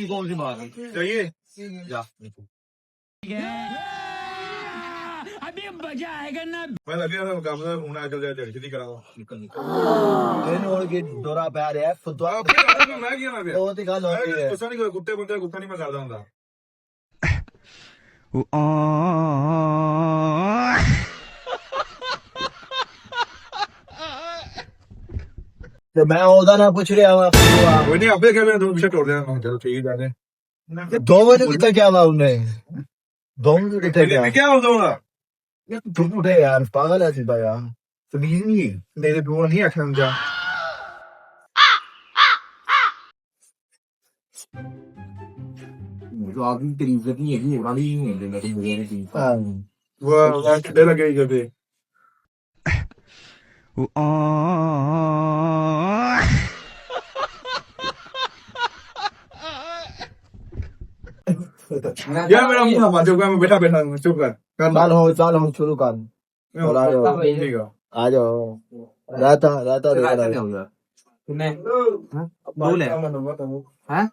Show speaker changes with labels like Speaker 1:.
Speaker 1: कौन सी बात है
Speaker 2: चाहिए
Speaker 1: जा
Speaker 2: मैं लगे काम से होना चल जाए जल्दी कराओ
Speaker 1: और के दौरा पै ਰਿਹਾ ਫੁੱਦਵਾ
Speaker 2: मैं क्या ना
Speaker 1: ਉਹ ਤੇ ਗੱਲ ਹੋ ਰਹੀ ਹੈ
Speaker 2: गुस्सा नहीं कुत्ते बंदे गुस्सा नहीं मैं करता हूँ
Speaker 1: ਤੇ ਮੈਂ ਉਹਦਾ ਨਾ ਪੁੱਛ ਰਿਹਾ ਵਾਂ
Speaker 2: कोई नहीं आपे क्या मैं दो पीछे तोड़ देना चलो ठीक है जाने
Speaker 1: ਦੋ ਵਜੇ ਕਿੱਥੇ ਗਿਆ ਵਾ ਉਹਨੇ ਦੋ ਵਜੇ ਕਿੱਥੇ ਗਿਆ
Speaker 2: क्या होता हूँ
Speaker 1: ਤੂੰ ਉਠੇ ਯਾਰ ਪਾਗਲ ਹੈ ਸਿੱਧਾ ਯਾਰ
Speaker 2: तमीज नहीं है मेरे प्यो नहीं आखिर जा
Speaker 1: जो आदमी तेरी इज्जत नहीं है होना नहीं है मेरी मेरे की
Speaker 2: वो किधर लगे जब यार मेरा मुंह मत चुप कर मैं बैठा बैठा चुप कर
Speaker 1: चल हो शुरू कर
Speaker 2: ठीक है
Speaker 1: आ जाओ रहता
Speaker 3: किन्ने बोल है हैं